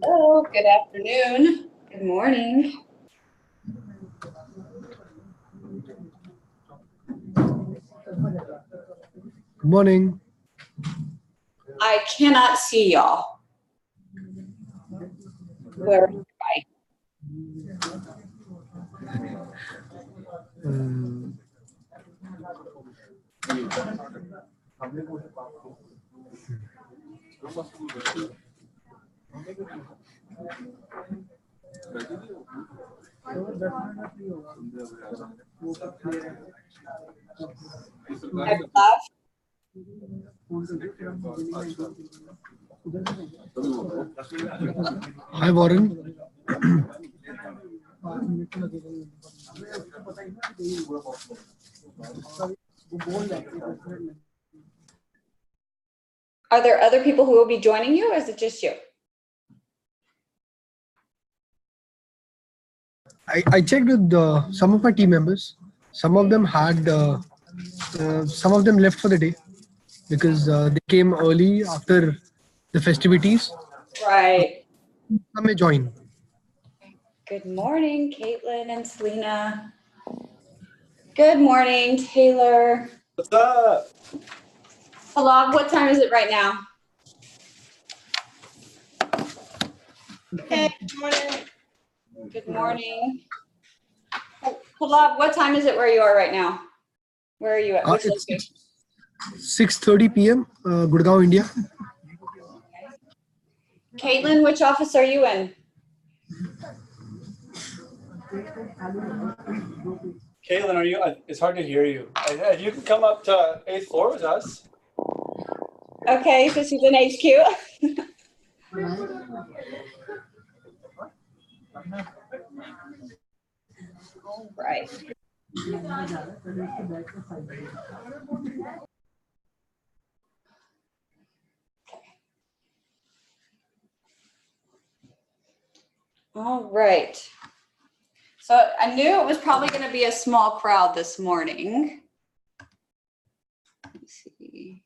Hello, good afternoon, good morning. Good morning. I cannot see y'all. Where am I? Hi, Warren. Are there other people who will be joining you, or is it just you? I checked with some of my team members. Some of them had, some of them left for the day because they came early after the festivities. Right. Some may join. Good morning, Caitlin and Selena. Good morning, Taylor. What's up? Hello, what time is it right now? Hey, good morning. Good morning. Hello, what time is it where you are right now? Where are you at? Which It's location? 6:30 p.m. Gurgaon, India. Caitlin, which office are you in? Caitlin, are you? It's hard to hear you. If you can come up to 8th floor with us. Okay, so she's in HQ. Right. All right. So I knew it was probably going to be a small crowd this morning. Let's see.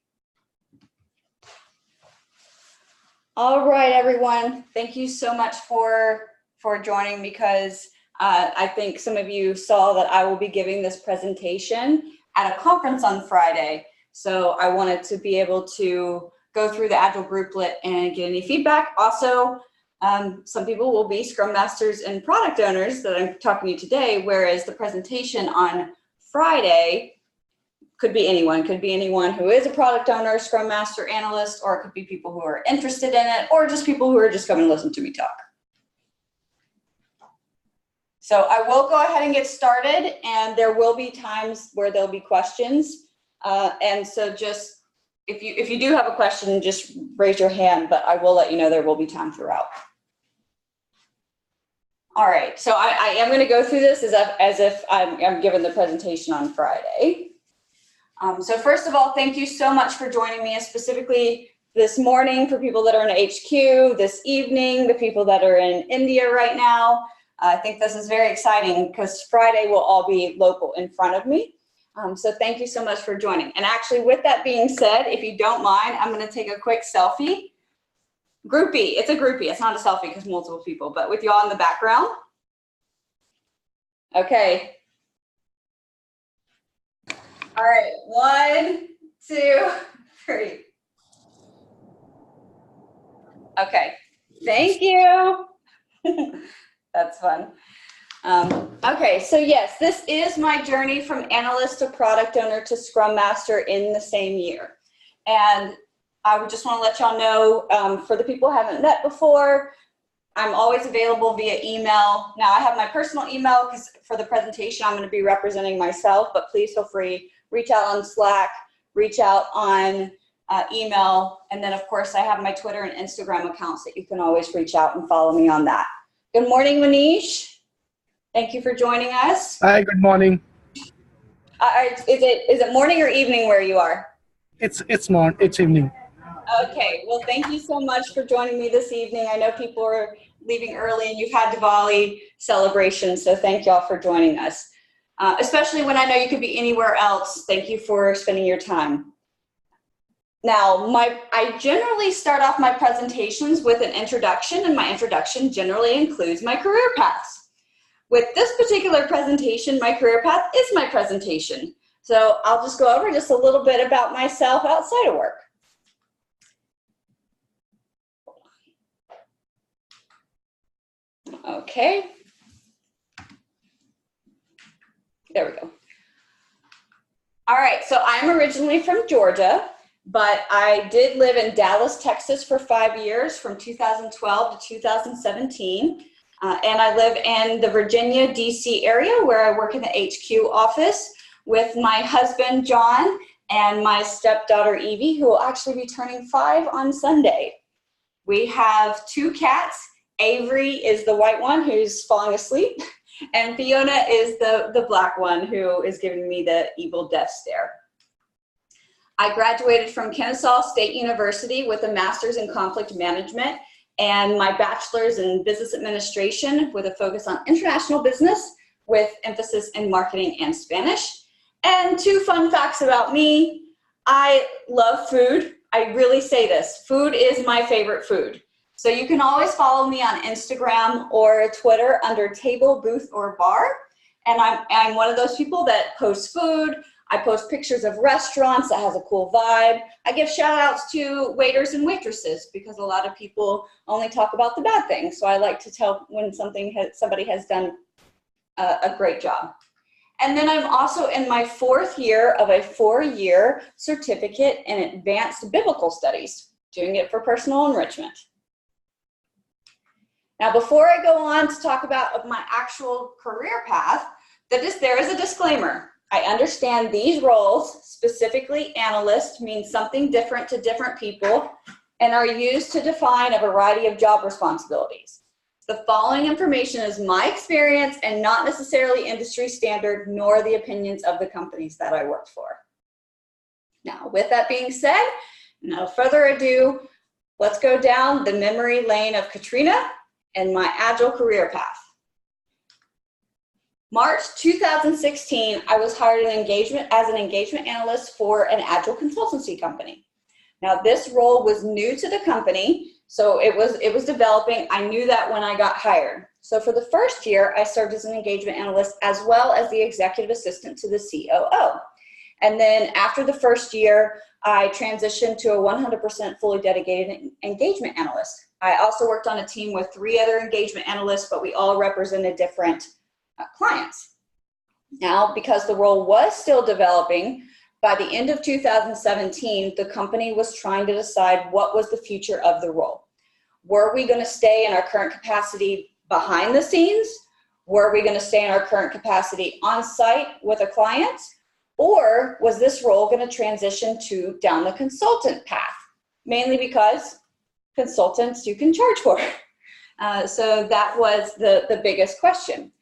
All right, everyone. Thank you so much for joining, because I think some of you saw that I will be giving this presentation at a conference on Friday. So I wanted to be able to go through the Agile Grouplet and get any feedback. Also, some people will be Scrum Masters and product owners that I'm talking to you today, whereas the presentation on Friday could be anyone who is a product owner, Scrum Master, analyst, or it could be people who are interested in it, or just people who are just coming to listen to me talk. So I will go ahead and get started, and there will be times where there'll be questions. And so just, if you do have a question, just raise your hand, but I will let you know there will be time throughout. All right, so I am going to go through this as if I'm giving the presentation on Friday. So first of all, thank you so much for joining me, specifically this morning for people that are in HQ, this evening, the people that are in India right now. I think this is very exciting because Friday will all be local in front of me. So thank you so much for joining. And actually, with that being said, if you don't mind, I'm going to take a quick selfie. Groupie, it's a groupie. It's not a selfie because multiple people, but with y'all in the background. Okay. All right, 1, 2, 3. Okay, thank you. That's fun. Okay, so yes, this is my journey from analyst to product owner to Scrum Master in the same year. And I would just want to let y'all know, for the people who haven't met before, I'm always available via email. Now I have my personal email because for the presentation I'm going to be representing myself, but please feel free, reach out on Slack, reach out on email. And then, of course, I have my Twitter and Instagram accounts that you can always reach out and follow me on that. Good morning, Manish. Thank you for joining us. Hi, good morning. Is it morning or evening where you are? It's evening. Okay, well, thank you so much for joining me this evening. I know people are leaving early and you've had Diwali celebrations, so thank y'all for joining us. Especially when I know you could be anywhere else. Thank you for spending your time. Now, I generally start off my presentations with an introduction, and my introduction generally includes my career paths. With this particular presentation, my career path is my presentation. So I'll just go over just a little bit about myself outside of work. Okay. There we go. All right, so I'm originally from Georgia, but I did live in Dallas, Texas for 5 years, from 2012 to 2017. And I live in the Virginia, DC area where I work in the HQ office with my husband, John, and my stepdaughter, Evie, who will actually be turning 5 on Sunday. We have 2 cats. Avery is the white one who's falling asleep, and Fiona is the black one who is giving me the evil death stare. I graduated from Kennesaw State University with a master's in conflict management and my bachelor's in business administration with a focus on international business with emphasis in marketing and Spanish. And 2 fun facts about me. I love food. I really say this. Food is my favorite food. So you can always follow me on Instagram or Twitter under Table, Booth, or Bar. And I'm one of those people that posts food. I post pictures of restaurants that has a cool vibe. I give shout outs to waiters and waitresses because a lot of people only talk about the bad things. So I like to tell when somebody has done a great job. And then I'm also in my 4th year of a 4-year certificate in advanced biblical studies, doing it for personal enrichment. Now, before I go on to talk about my actual career path, there is a disclaimer. I understand these roles, specifically analyst, mean something different to different people and are used to define a variety of job responsibilities. The following information is my experience and not necessarily industry standard, nor the opinions of the companies that I work for. Now, with that being said, no further ado, let's go down the memory lane of Katrina and my agile career path. March 2016, I was hired as an engagement analyst for an agile consultancy company. Now, this role was new to the company, so it was developing. I knew that when I got hired. So for the first year, I served as an engagement analyst as well as the executive assistant to the COO. And then after the first year, I transitioned to a 100% fully dedicated engagement analyst. I also worked on a team with 3 other engagement analysts, but we all represented different clients. Now, because the role was still developing, by the end of 2017, the company was trying to decide what was the future of the role. Were we going to stay in our current capacity behind the scenes? Were we going to stay in our current capacity on site with a client? Or was this role going to transition down the consultant path? Mainly because consultants you can charge for. So that was the biggest question.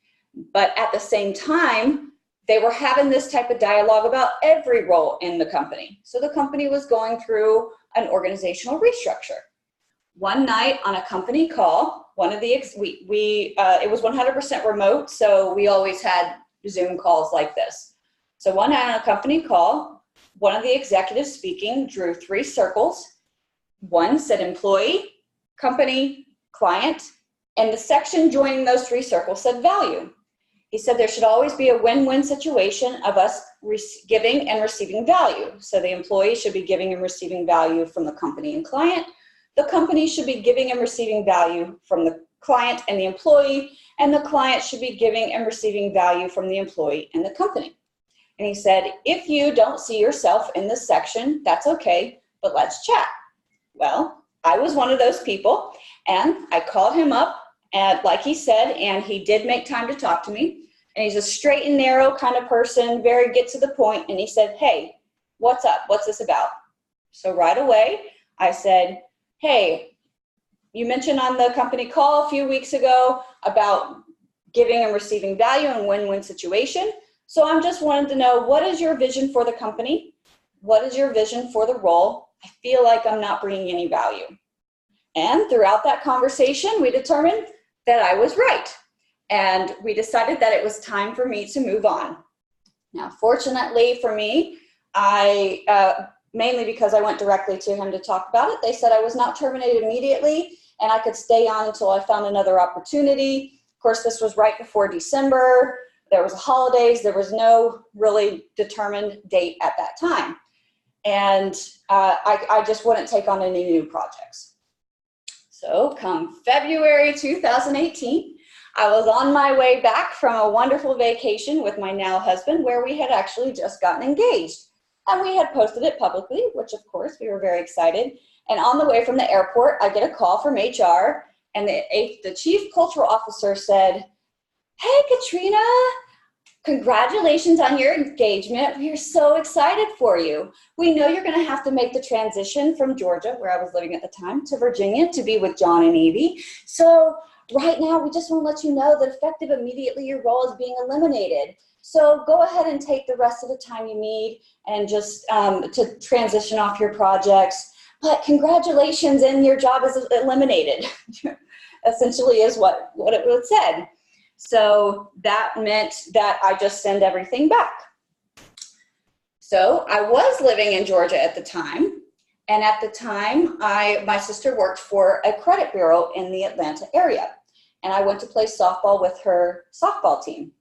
But at the same time, they were having this type of dialogue about every role in the company. So the company was going through an organizational restructure. One night on a company call, it was 100% remote, so we always had Zoom calls like this. So one night on a company call, one of the executives speaking drew 3 circles. One said employee, company, client, and the section joining those 3 circles said value. He said there should always be a win-win situation of us giving and receiving value. So the employee should be giving and receiving value from the company and client. The company should be giving and receiving value from the client and the employee, and the client should be giving and receiving value from the employee and the company. And he said, if you don't see yourself in this section, that's okay, but let's chat. Well, I was one of those people, and I called him up, and like he said, and he did make time to talk to me. And he's a straight and narrow kind of person, very get to the point. And he said, hey, what's up? What's this about? So right away, I said, hey, you mentioned on the company call a few weeks ago about giving and receiving value and win-win situation. So I'm just wanting to know, what is your vision for the company? What is your vision for the role? I feel like I'm not bringing any value. And throughout that conversation, we determined that I was right. And we decided that it was time for me to move on. Now, fortunately for me, mainly because I went directly to him to talk about it, they said I was not terminated immediately and I could stay on until I found another opportunity. Of course, this was right before December. There was holidays. There was no really determined date at that time. And I just wouldn't take on any new projects. So come February 2018, I was on my way back from a wonderful vacation with my now husband where we had actually just gotten engaged. And we had posted it publicly, which of course we were very excited. And on the way from the airport, I get a call from HR and the chief cultural officer said, hey, Katrina, congratulations on your engagement. We are so excited for you. We know you're going to have to make the transition from Georgia, where I was living at the time, to Virginia to be with John and Evie. So right now, we just want to let you know that effective immediately, your role is being eliminated. So go ahead and take the rest of the time you need and just to transition off your projects. But congratulations, and your job is eliminated, essentially is what it was said. So that meant that I just send everything back. So I was living in Georgia at the time. And at the time, my sister worked for a credit bureau in the Atlanta area. And I went to play softball with her softball team.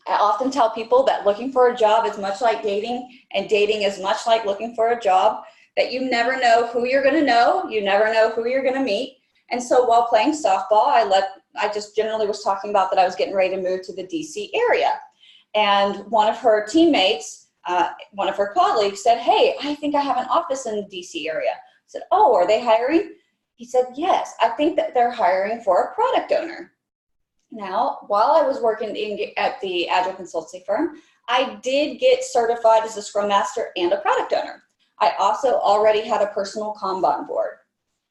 I often tell people that looking for a job is much like dating, and dating is much like looking for a job, that you never know who you're going to know. You never know who you're going to meet. And so while playing softball, I just generally was talking about that I was getting ready to move to the DC area. And one of her teammates, one of her colleagues said, hey, I think I have an office in the DC area. I said, oh, are they hiring? He said, yes, I think that they're hiring for a product owner. Now, while I was working at the Agile consultancy firm, I did get certified as a Scrum Master and a product owner. I also already had a personal Kanban board.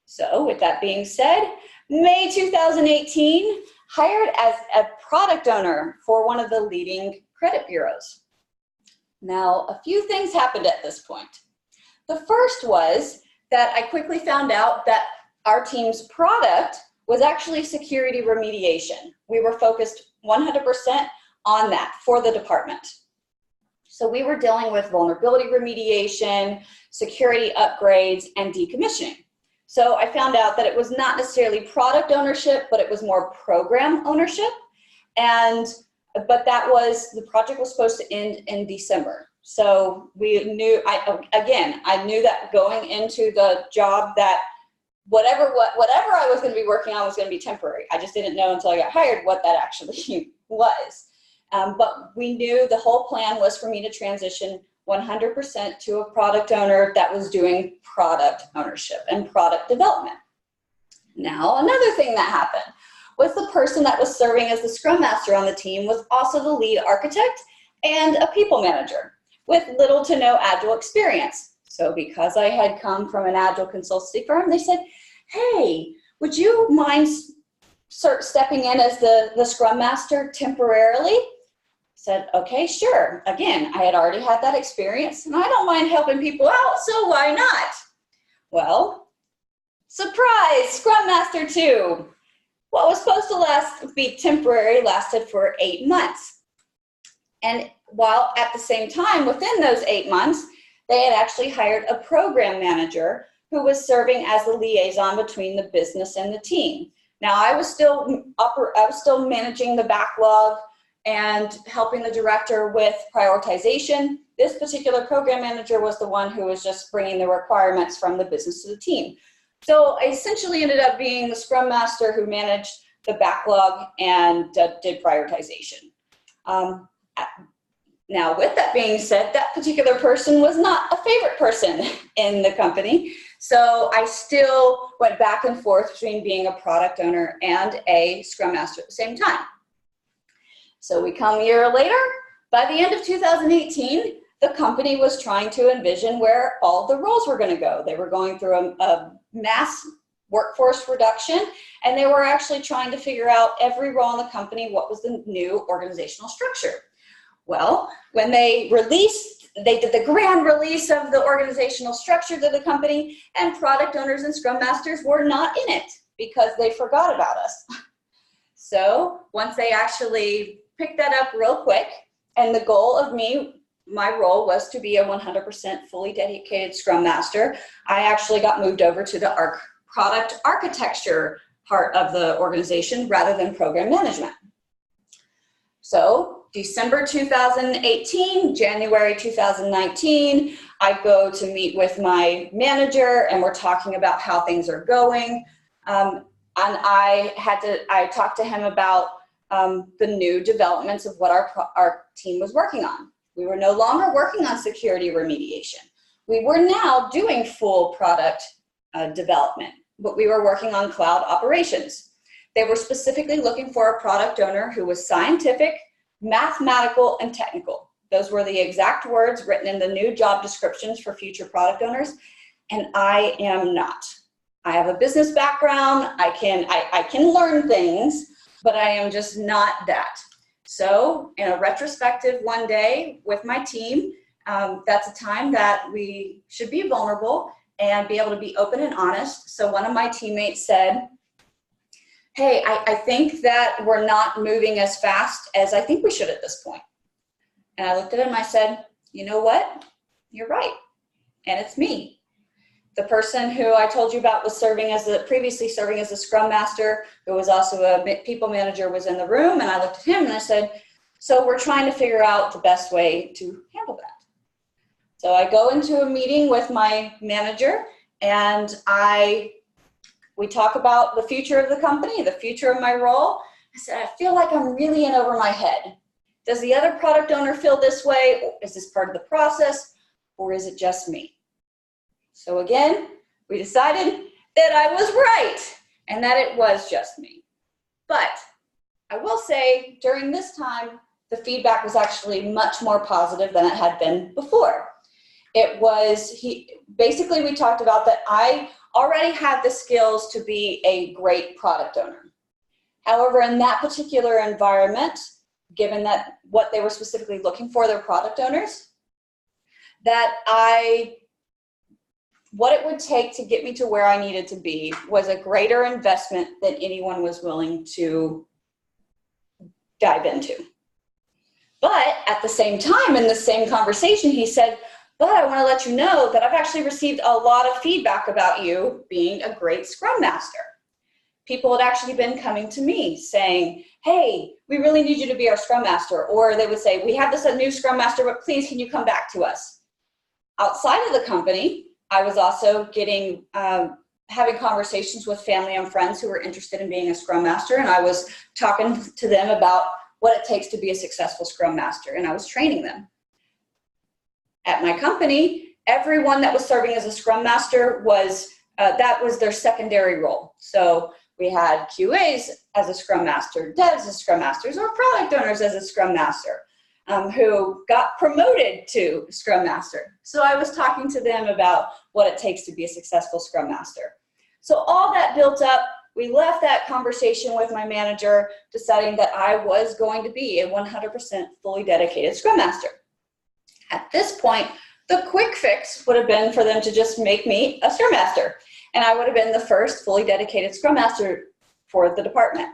So with that being said, May 2018, hired as a product owner for one of the leading credit bureaus. Now, a few things happened at this point. The first was that I quickly found out that our team's product was actually security remediation. We were focused 100% on that for the department. So we were dealing with vulnerability remediation, security upgrades, and decommissioning. So I found out that it was not necessarily product ownership, but it was more program ownership. But the project was supposed to end in December. So we knew, I knew that going into the job that whatever I was going to be working on was going to be temporary. I just didn't know until I got hired what that actually was. But we knew the whole plan was for me to transition 100% to a product owner that was doing product ownership and product development. Now, another thing that happened was the person that was serving as the Scrum Master on the team was also the lead architect and a people manager with little to no Agile experience. So because I had come from an Agile consultancy firm, they said, hey, would you mind stepping in as the Scrum Master temporarily? Said, okay, sure. Again, I had already had that experience and I don't mind helping people out, so why not? Well, surprise, Scrum Master 2. What was supposed to be temporary lasted for 8 months. And while at the same time, within those 8 months, they had actually hired a program manager who was serving as the liaison between the business and the team. Now, I was still managing the backlog and helping the director with prioritization. This particular program manager was the one who was just bringing the requirements from the business to the team. So I essentially ended up being the Scrum Master who managed the backlog and did prioritization. Now, with that being said, that particular person was not a favorite person in the company. So I still went back and forth between being a product owner and a Scrum Master at the same time. So we come a year later. By the end of 2018, the company was trying to envision where all the roles were going to go. They were going through a mass workforce reduction, and they were actually trying to figure out every role in the company, what was the new organizational structure. Well, when they did the grand release of the organizational structure to the company, and product owners and scrum masters were not in it because they forgot about us. So once they actually picked that up real quick, and the goal of my role was to be a 100% fully dedicated scrum master, I actually got moved over to the product architecture part of the organization rather than program management. So December 2018, January 2019, I go to meet with my manager, and we're talking about how things are going. And I talked to him about the new developments of what our team was working on. We were no longer working on security remediation. We were now doing full product development, but we were working on cloud operations. They were specifically looking for a product owner who was scientific, mathematical, and technical. Those were the exact words written in the new job descriptions for future product owners, and I am not. I have a business background, I can learn things, but I am just not that. So in a retrospective one day with my team, that's a time that we should be vulnerable and be able to be open and honest. So one of my teammates said, hey, I think that we're not moving as fast as I think we should at this point. And I looked at him and I said, you know what? You're right. And it's me. The person who I told you about was previously serving as a scrum master, who was also a people manager, was in the room. And I looked at him and I said, so we're trying to figure out the best way to handle that. So I go into a meeting with my manager, and we talk about the future of the company, the future of my role. I said, I feel like I'm really in over my head. Does the other product owner feel this way? Is this part of the process, or is it just me? So again, we decided that I was right and that it was just me. But I will say during this time, the feedback was actually much more positive than it had been before. Basically we talked about that I already had the skills to be a great product owner. However, in that particular environment, given that what they were specifically looking for, their product owners, what it would take to get me to where I needed to be was a greater investment than anyone was willing to dive into. But at the same time, in the same conversation, he said, but I want to let you know that I've actually received a lot of feedback about you being a great scrum master. People had actually been coming to me saying, hey, we really need you to be our scrum master. Or they would say, we have this new scrum master, but please, can you come back to us? Outside of the company, I was also having conversations with family and friends who were interested in being a scrum master. And I was talking to them about what it takes to be a successful scrum master. And I was training them. At my company, everyone that was serving as a scrum master that was their secondary role. So we had QAs as a scrum master, devs as scrum masters, or product owners as a scrum master, who got promoted to scrum master. So I was talking to them about what it takes to be a successful scrum master. So all that built up, we left that conversation with my manager, deciding that I was going to be a 100% fully dedicated scrum master. At this point, the quick fix would have been for them to just make me a scrum master. And I would have been the first fully dedicated scrum master for the department.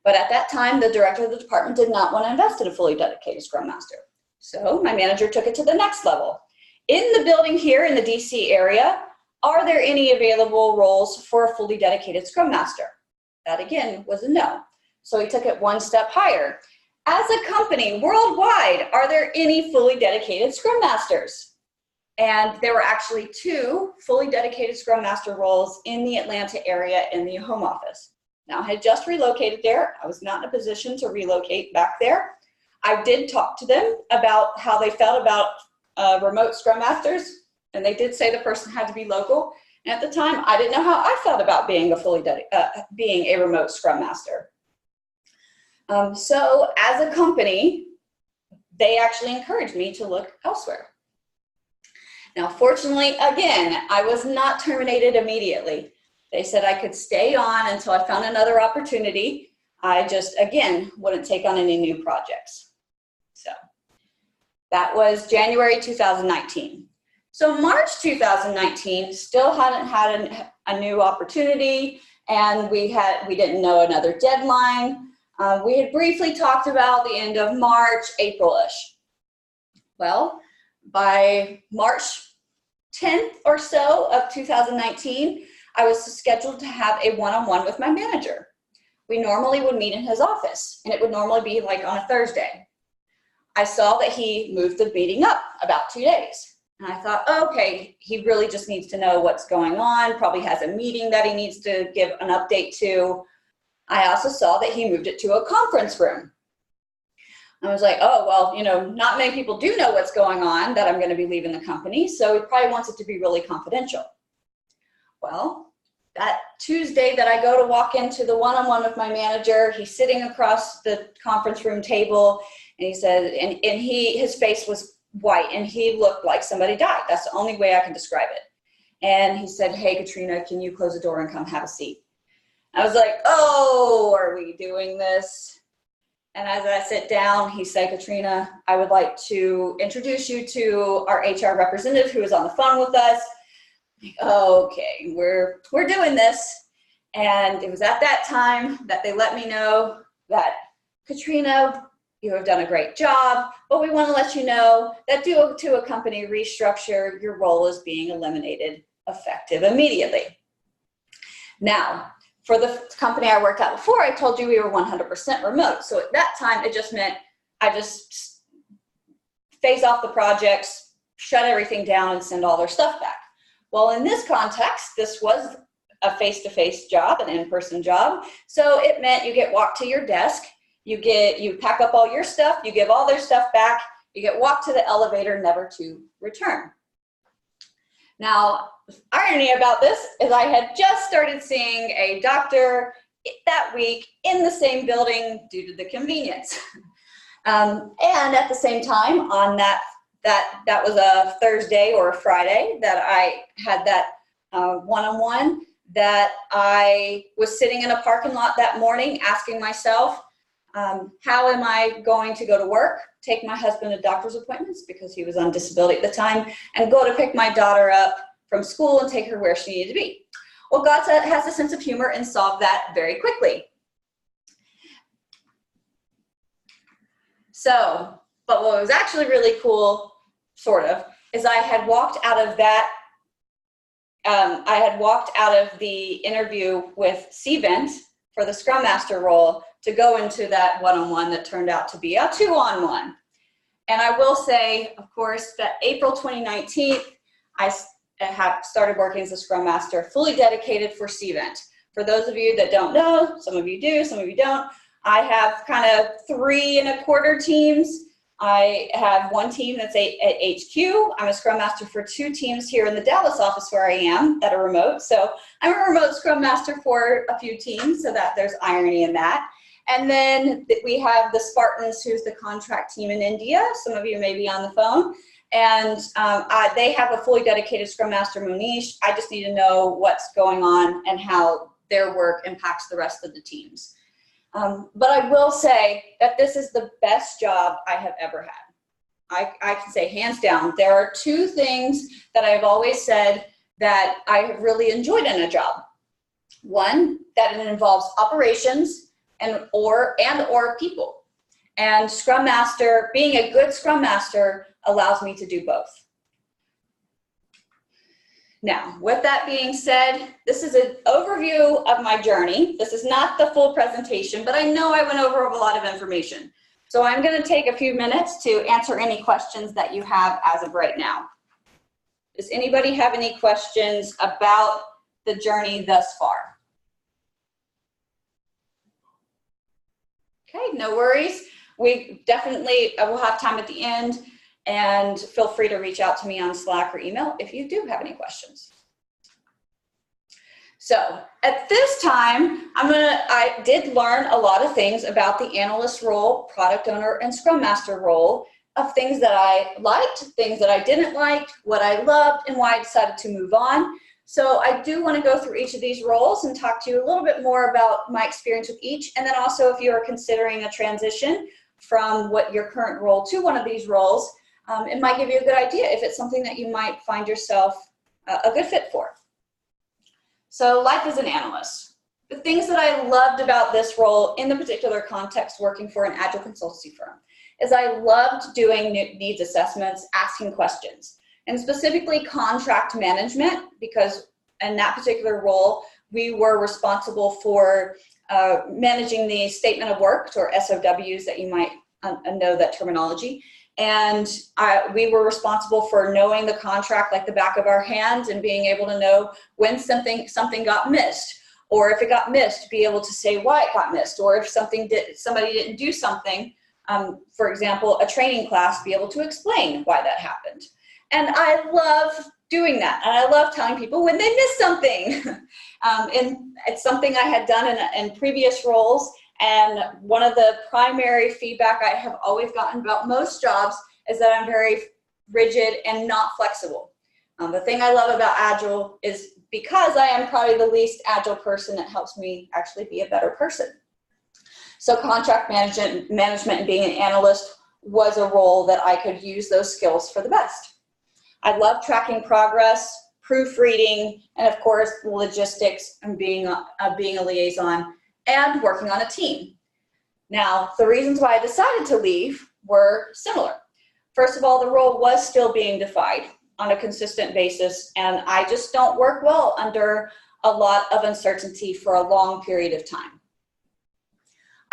But at that time, the director of the department did not want to invest in a fully dedicated scrum master. So my manager took it to the next level. In the building here in the DC area, are there any available roles for a fully dedicated scrum master? That again was a no. So he took it one step higher. As a company worldwide, are there any fully dedicated scrum masters? And there were actually 2 fully dedicated scrum master roles in the Atlanta area in the home office. Now, I had just relocated there. I was not in a position to relocate back there. I did talk to them about how they felt about remote scrum masters, and they did say the person had to be local. And at the time, I didn't know how I felt about being being a remote scrum master. So as a company, they actually encouraged me to look elsewhere. Now, fortunately, again, I was not terminated immediately. They said I could stay on until I found another opportunity. I just, again, wouldn't take on any new projects. So that was January 2019. So March 2019, still hadn't had a new opportunity, and we didn't know another deadline. We had briefly talked about the end of March, April-ish. Well, by March 10th or so of 2019, I was scheduled to have a one-on-one with my manager. We normally would meet in his office, and it would normally be like on a Thursday. I saw that he moved the meeting up about 2 days. And I thought, okay, he really just needs to know what's going on, probably has a meeting that he needs to give an update to. I also saw that he moved it to a conference room. I was like, oh, well, you know, not many people do know what's going on, that I'm going to be leaving the company, so he probably wants it to be really confidential. Well, that Tuesday that I go to walk into the one-on-one with my manager, he's sitting across the conference room table, and he said, and his face was white, and he looked like somebody died. That's the only way I can describe it. And he said, hey, Katrina, can you close the door and come have a seat? I was like, oh, are we doing this? And as I sit down, he said, Katrina, I would like to introduce you to our HR representative who is on the phone with us. Like, oh, okay, we're doing this. And it was at that time that they let me know that, Katrina, you have done a great job, but we want to let you know that due to a company restructure, your role is being eliminated effective immediately. Now, for the company I worked at before, I told you we were 100% remote. So at that time, it just meant I just phase off the projects, shut everything down, and send all their stuff back. Well, in this context, this was a face-to-face job, an in-person job. So it meant you get walked to your desk, you pack up all your stuff, you give all their stuff back, you get walked to the elevator, never to return. Now, the irony about this is I had just started seeing a doctor that week in the same building due to the convenience. And at the same time, on that was a Thursday or a Friday that I had that one-on-one, that I was sitting in a parking lot that morning asking myself, how am I going to go to work, take my husband to doctor's appointments because he was on disability at the time, and go to pick my daughter up from school and take her where she needed to be? Well, God has a sense of humor and solved that very quickly. So, but what was actually really cool, sort of, is I had walked out of that, I had walked out of the interview with Cvent for the Scrum Master role to go into that one-on-one that turned out to be a two-on-one. And I will say, of course, that April 2019, I have started working as a Scrum Master, fully dedicated for Cvent. For those of you that don't know, some of you do, some of you don't, I have kind of 3 1/4 teams. I have one team that's at HQ. I'm a Scrum Master for 2 teams here in the Dallas office where I am that are remote. So I'm a remote Scrum Master for a few teams, so that there's irony in that. And then we have the Spartans, who's the contract team in India. Some of you may be on the phone. And they have a fully dedicated Scrum Master, Monish. I just need to know what's going on and how their work impacts the rest of the teams. But I will say that this is the best job I have ever had. I can say hands down, there are 2 things that I've always said that I have really enjoyed in a job. One, that it involves operations and or people. And Scrum Master, being a good Scrum Master allows me to do both. Now, with that being said, this is an overview of my journey. This is not the full presentation, but I know I went over a lot of information. So I'm going to take a few minutes to answer any questions that you have as of right now. Does anybody have any questions about the journey thus far? Okay, no worries. We definitely will have time at the end, and feel free to reach out to me on Slack or email if you do have any questions. So at this time, I did learn a lot of things about the analyst role, product owner, and Scrum Master role of things that I liked, things that I didn't like, what I loved, and why I decided to move on. So I do want to go through each of these roles and talk to you a little bit more about my experience with each. And then also if you are considering a transition from what your current role to one of these roles, it might give you a good idea if it's something that you might find yourself a good fit for. So life as an analyst. The things that I loved about this role in the particular context working for an agile consultancy firm is I loved doing needs assessments, asking questions. And specifically contract management, because in that particular role, we were responsible for managing the statement of work, or SOWs that you might know that terminology. And we were responsible for knowing the contract like the back of our hands and being able to know when something got missed, or if it got missed, be able to say why it got missed, or if somebody didn't do something, for example, a training class, be able to explain why that happened. And I love doing that. And I love telling people when they miss something. And it's something I had done in previous roles. And one of the primary feedback I have always gotten about most jobs is that I'm very rigid and not flexible. The thing I love about Agile is because I am probably the least Agile person, it helps me actually be a better person. So contract management and being an analyst was a role that I could use those skills for the best. I love tracking progress, proofreading, and of course, logistics and being a liaison and working on a team. Now, the reasons why I decided to leave were similar. First of all, the role was still being defined on a consistent basis, and I just don't work well under a lot of uncertainty for a long period of time.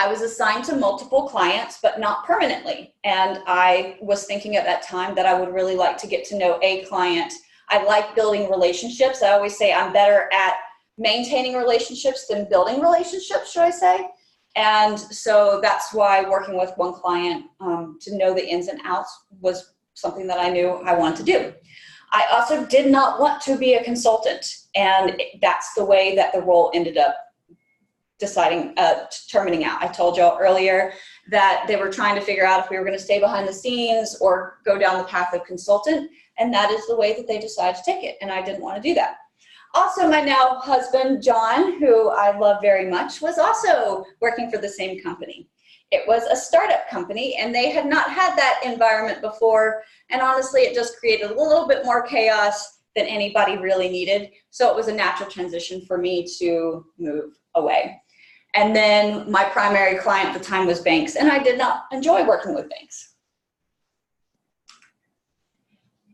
I was assigned to multiple clients, but not permanently. And I was thinking at that time that I would really like to get to know a client. I like building relationships. I always say I'm better at maintaining relationships than building relationships, should I say. And so that's why working with one client to know the ins and outs was something that I knew I wanted to do. I also did not want to be a consultant. And that's the way that the role ended up terminating out. I told y'all earlier that they were trying to figure out if we were going to stay behind the scenes or go down the path of consultant, and that is the way that they decided to take it, and I didn't want to do that. Also, my now husband, John, who I love very much, was also working for the same company. It was a startup company, and they had not had that environment before, and honestly, it just created a little bit more chaos than anybody really needed, so it was a natural transition for me to move away. And then my primary client at the time was banks, and I did not enjoy working with banks.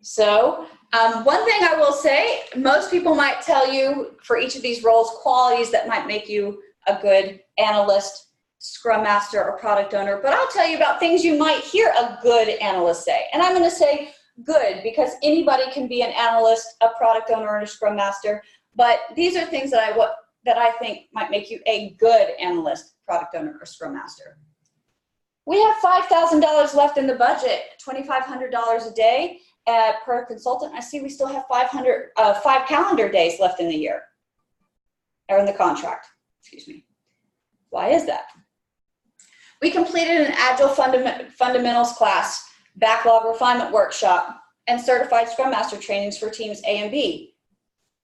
So one thing I will say, most people might tell you for each of these roles, qualities that might make you a good analyst, scrum master, or product owner, but I'll tell you about things you might hear a good analyst say. And I'm going to say good because anybody can be an analyst, a product owner, and a scrum master, but these are things that I think might make you a good analyst, product owner, or scrum master. We have $5,000 left in the budget, $2,500 a day per consultant. I see we still have 5 calendar days left in the year, or in the contract, excuse me. Why is that? We completed an Agile fundamentals class, backlog refinement workshop, and certified Scrum Master trainings for teams A and B.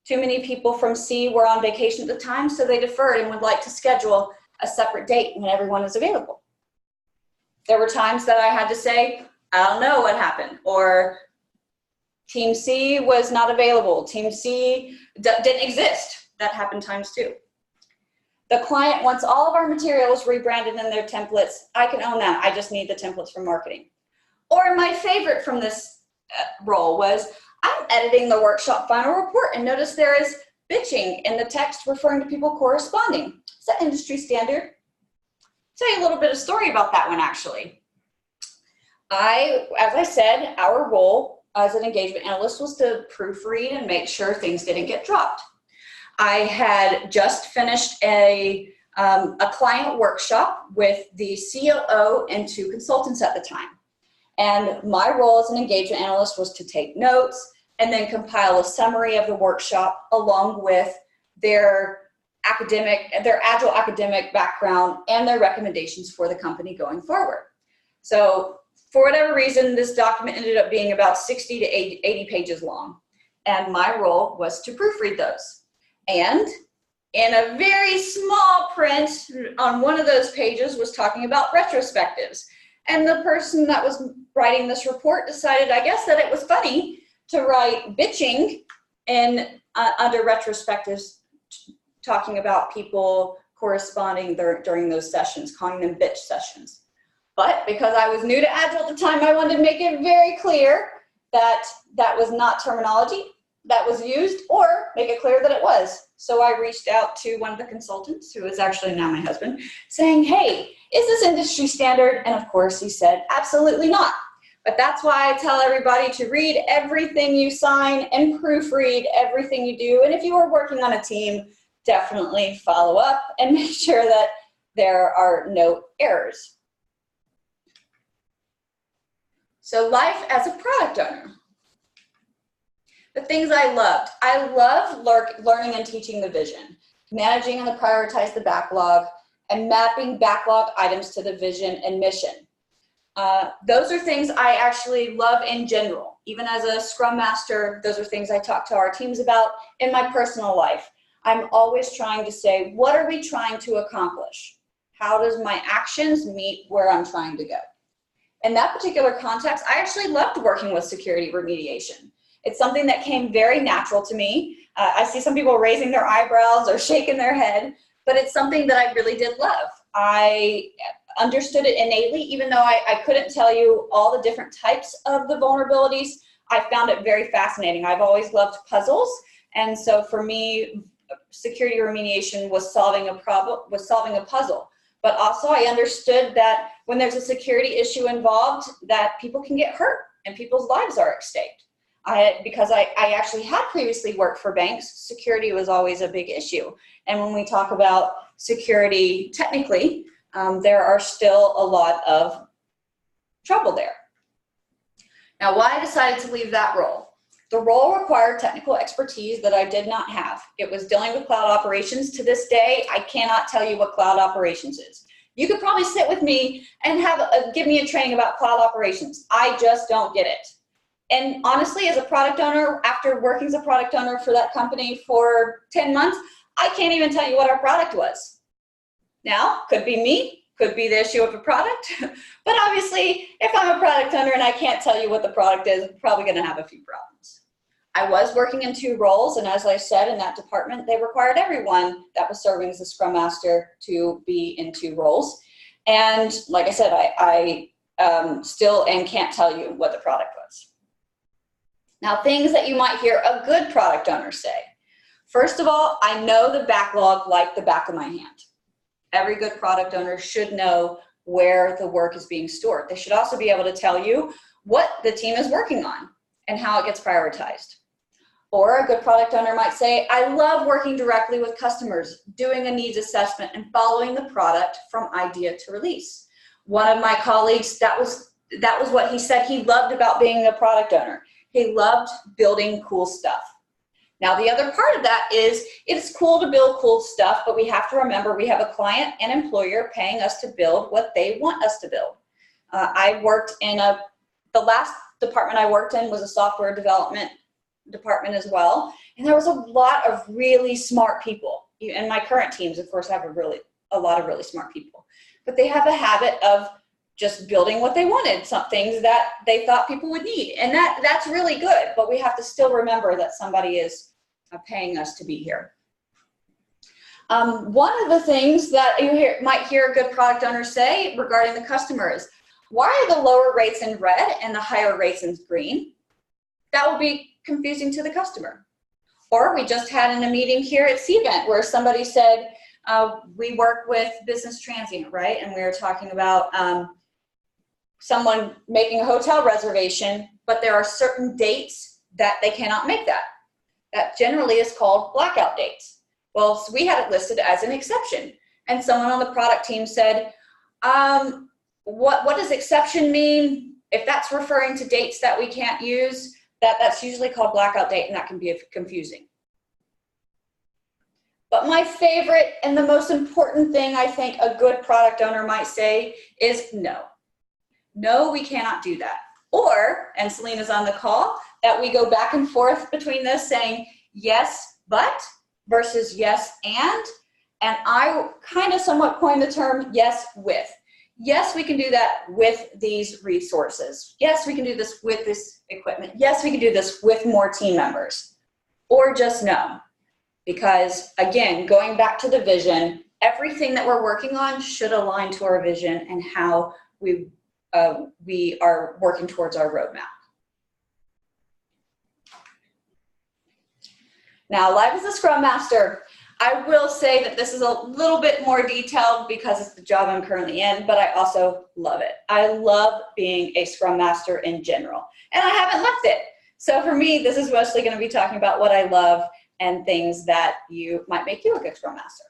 Too many people from C were on vacation at the time, so they deferred and would like to schedule a separate date when everyone is available. There were times that I had to say, I don't know what happened, or Team C was not available. Team C didn't exist. That happened times too. The client wants all of our materials rebranded in their templates. I can own that. I just need the templates for marketing. Or my favorite from this role was, I'm editing the workshop final report and notice there is bitching in the text referring to people corresponding. Is that industry standard? I'll tell you a little bit of story about that one actually. As I said, our role as an engagement analyst was to proofread and make sure things didn't get dropped. I had just finished a client workshop with the COO and 2 consultants at the time. And my role as an engagement analyst was to take notes and then compile a summary of the workshop along with their Agile academic background and their recommendations for the company going forward. So for whatever reason, this document ended up being about 60 to 80 pages long. And my role was to proofread those. And in a very small print on one of those pages was talking about retrospectives. And the person that was writing this report decided, I guess, that it was funny to write bitching in under retrospectives, talking about people corresponding during those sessions, calling them bitch sessions. But because I was new to Agile at the time, I wanted to make it very clear that that was not terminology that was used, or make it clear that it was. So I reached out to one of the consultants, who is actually now my husband, saying, hey, is this industry standard? And of course he said, absolutely not. But that's why I tell everybody to read everything you sign and proofread everything you do. And if you are working on a team, definitely follow up and make sure that there are no errors. So life as a product owner. The things I loved. I loved learning and teaching the vision, managing and prioritize the backlog, and mapping backlog items to the vision and mission. Those are things I actually love in general. Even as a Scrum Master, those are things I talk to our teams about in my personal life. I'm always trying to say, what are we trying to accomplish? How does my actions meet where I'm trying to go? In that particular context, I actually loved working with security remediation. It's something that came very natural to me. I see some people raising their eyebrows or shaking their head, but it's something that I really did love. I understood it innately, even though I couldn't tell you all the different types of the vulnerabilities. I found it very fascinating. I've always loved puzzles, and so for me, security remediation was solving a problem, was solving a puzzle. But also I understood that when there's a security issue involved, that people can get hurt and people's lives are at stake. Because I actually had previously worked for banks, security was always a big issue. And when we talk about security technically, there are still a lot of trouble there. Now, why I decided to leave that role? The role required technical expertise that I did not have. It was dealing with cloud operations. To this day, I cannot tell you what cloud operations is. You could probably sit with me and give me a training about cloud operations. I just don't get it. And honestly, as a product owner, after working as a product owner for that company for 10 months, I can't even tell you what our product was. Now, could be me, could be the issue of a product, but obviously, if I'm a product owner and I can't tell you what the product is, I'm probably gonna have a few problems. I was working in 2 roles, and as I said, in that department, they required everyone that was serving as a Scrum Master to be in 2 roles. And like I said, I still can't tell you what the product was. Now, things that you might hear a good product owner say. First of all, I know the backlog like the back of my hand. Every good product owner should know where the work is being stored. They should also be able to tell you what the team is working on and how it gets prioritized. Or a good product owner might say, I love working directly with customers, doing a needs assessment and following the product from idea to release. One of my colleagues, that was what he said he loved about being a product owner. He loved building cool stuff. Now, the other part of that is it is cool to build cool stuff, but we have to remember we have a client and employer paying us to build what they want us to build. I worked in the last department I worked in was a software development department as well. And there was a lot of really smart people. And my current teams, of course, have a lot of really smart people. But they have a habit of just building what they wanted, some things that they thought people would need. And that's really good, but we have to still remember that somebody is paying us to be here. One of the things that you might hear a good product owner say regarding the customer is, why are the lower rates in red and the higher rates in green? That will be confusing to the customer. Or we just had in a meeting here at Cvent where somebody said, we work with business transient, right? And we were talking about someone making a hotel reservation, but there are certain dates that they cannot make that. That generally is called blackout dates. Well, so we had it listed as an exception. And someone on the product team said, what does exception mean? If that's referring to dates that we can't use, that's usually called blackout date, and that can be confusing. But my favorite and the most important thing I think a good product owner might say is no. no, we cannot do that. Or, and Selena's on the call, that we go back and forth between this saying yes, but versus yes, and I kind of somewhat coined the term yes, with. Yes, we can do that with these resources. Yes, we can do this with this equipment. Yes, we can do this with more team members. Or just no. Because again, going back to the vision, everything that we're working on should align to our vision and how we are working towards our roadmap. Now, live as a Scrum Master, I will say that this is a little bit more detailed because it's the job I'm currently in, but I also love it. I love being a Scrum Master in general, and I haven't left it. So for me, this is mostly going to be talking about what I love and things that might make you a good Scrum Master.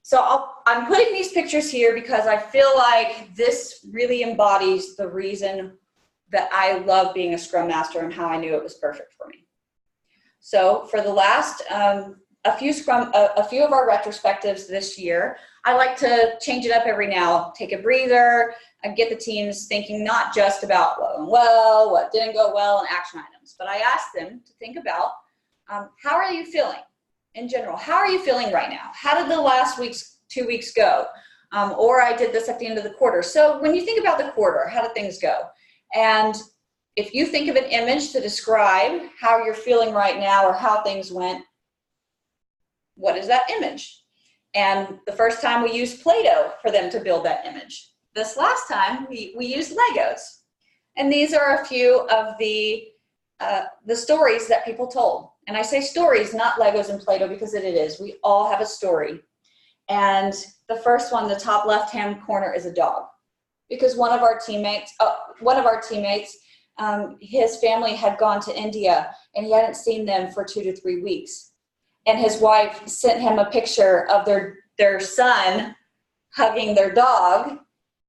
So I'm putting these pictures here because I feel like this really embodies the reason that I love being a Scrum Master and how I knew it was perfect for me. So for the last a few of our retrospectives this year, I like to change it up every now, take a breather, and get the teams thinking not just about what went well, what didn't go well, and action items, but I asked them to think about how are you feeling in general? How are you feeling right now? How did the last 2 weeks go? Or I did this at the end of the quarter. So when you think about the quarter, how did things go? And if you think of an image to describe how you're feeling right now or how things went, what is that image? And the first time we used Play-Doh for them to build that image. This last time we used Legos. And these are a few of the stories that people told. And I say stories, not Legos and Play-Doh, because it is. We all have a story. And the first one, the top left-hand corner, is a dog. Because one of our teammates, his family had gone to India and he hadn't seen them for 2 to 3 weeks. And his wife sent him a picture of their son hugging their dog.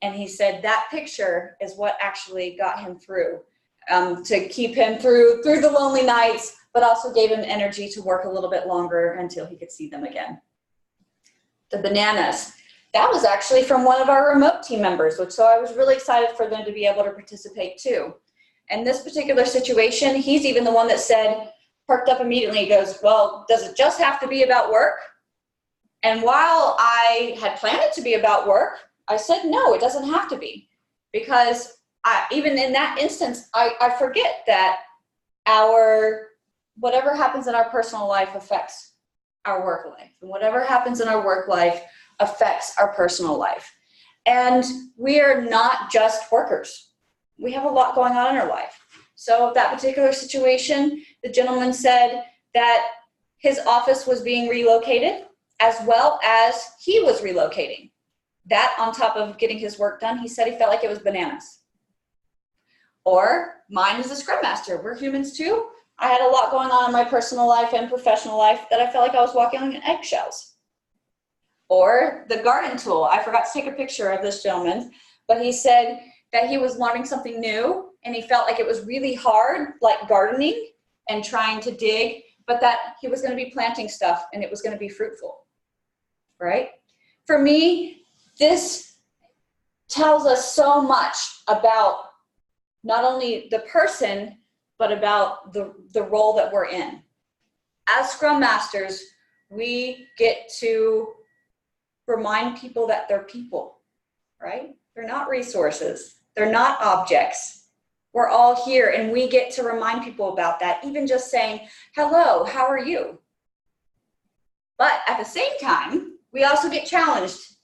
And he said that picture is what actually got him through, to keep him through the lonely nights, but also gave him energy to work a little bit longer until he could see them again. The bananas, that was actually from one of our remote team members, so I was really excited for them to be able to participate too. And this particular situation, he's even the one that said, perked up immediately, he goes, well, does it just have to be about work? And while I had planned it to be about work, I said, no, it doesn't have to be. Because even in that instance, I forget that whatever happens in our personal life affects our work life. And whatever happens in our work life affects our personal life. And we are not just workers. We have a lot going on in our life. So that particular situation, the gentleman said that his office was being relocated as well as he was relocating. That on top of getting his work done, he said he felt like it was bananas. Or mine is a Scrum Master. We're humans too. I had a lot going on in my personal life and professional life that I felt like I was walking on eggshells. Or the garden tool. I forgot to take a picture of this gentleman, but he said that he was learning something new and he felt like it was really hard, like gardening and trying to dig, but that he was going to be planting stuff and it was going to be fruitful, right? For me, this tells us so much about not only the person, but about the role that we're in. As Scrum Masters, we get to remind people that they're people, right? They're not resources. They're not objects. We're all here, and we get to remind people about that, even just saying, hello, how are you? But at the same time, we also get challenged,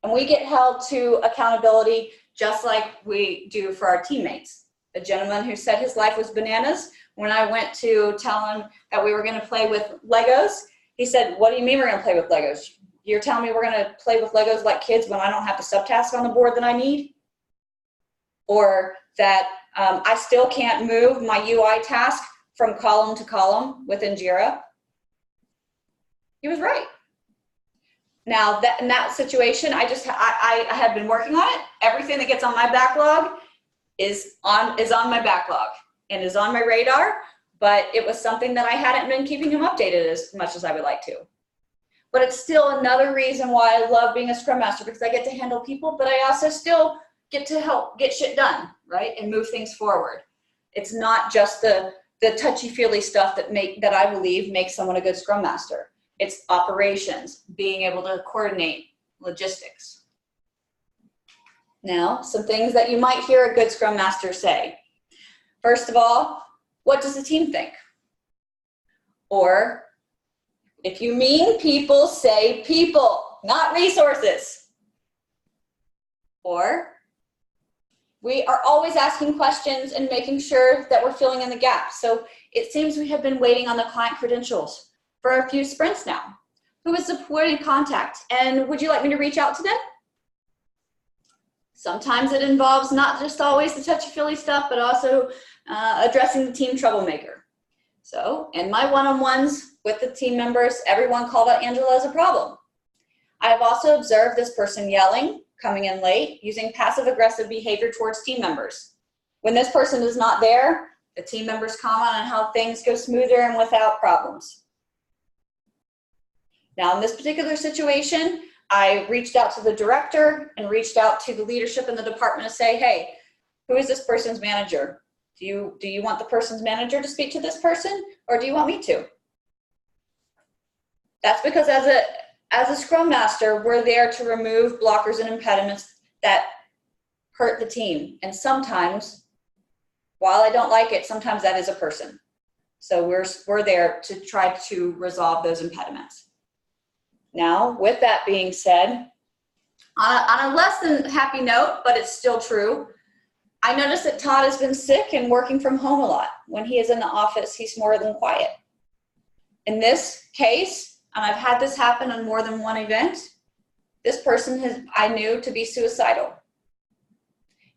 and we get held to accountability just like we do for our teammates. The gentleman who said his life was bananas, when I went to tell him that we were going to play with Legos, he said, what do you mean we're going to play with Legos? You're telling me we're going to play with Legos like kids when I don't have the subtask on the board that I need? Or that I still can't move my UI task from column to column within Jira? He was right. Now, in that situation, I had been working on it. Everything that gets on my backlog is on my backlog and is on my radar, but it was something that I hadn't been keeping him updated as much as I would like to. But it's still another reason why I love being a Scrum Master, because I get to handle people, but I also still get to help get shit done, right? And move things forward. It's not just the touchy-feely stuff that I believe makes someone a good Scrum Master. It's operations, being able to coordinate logistics. Now, some things that you might hear a good Scrum Master say. First of all, what does the team think? Or, if you mean people, say people, not resources. Or, we are always asking questions and making sure that we're filling in the gaps. So it seems we have been waiting on the client credentials for a few sprints now. Who is the point of contact? And would you like me to reach out to them? Sometimes it involves not just always the touchy-feely stuff, but also addressing the team troublemaker. So in my one-on-ones with the team members, everyone called out Angela as a problem. I have also observed this person yelling, coming in late, using passive-aggressive behavior towards team members. When this person is not there, the team members comment on how things go smoother and without problems. Now, in this particular situation, I reached out to the director and reached out to the leadership in the department to say, hey, who is this person's manager? Do you want the person's manager to speak to this person, or do you want me to? That's because as a Scrum Master, we're there to remove blockers and impediments that hurt the team. And sometimes, while I don't like it, sometimes that is a person. So we're there to try to resolve those impediments. Now, with that being said, on a less than happy note, but it's still true, I noticed that Todd has been sick and working from home a lot. When he is in the office, he's more than quiet. In this case, and I've had this happen on more than one event, this person I knew to be suicidal.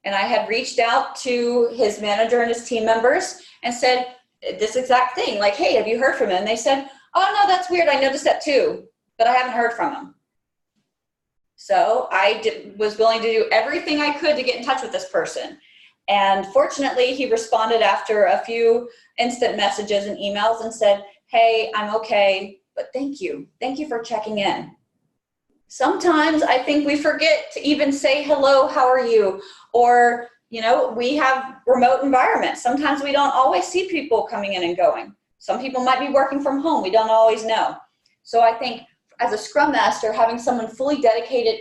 And I had reached out to his manager and his team members and said this exact thing, like, hey, have you heard from him? And they said, oh, no, that's weird. I noticed that too, but I haven't heard from him. So I was willing to do everything I could to get in touch with this person. And fortunately, he responded after a few instant messages and emails and said, hey, I'm okay, but thank you. Thank you for checking in. Sometimes I think we forget to even say, hello, how are you? Or, we have remote environments. Sometimes we don't always see people coming in and going. Some people might be working from home. We don't always know. So I think as a Scrum Master, having someone fully dedicated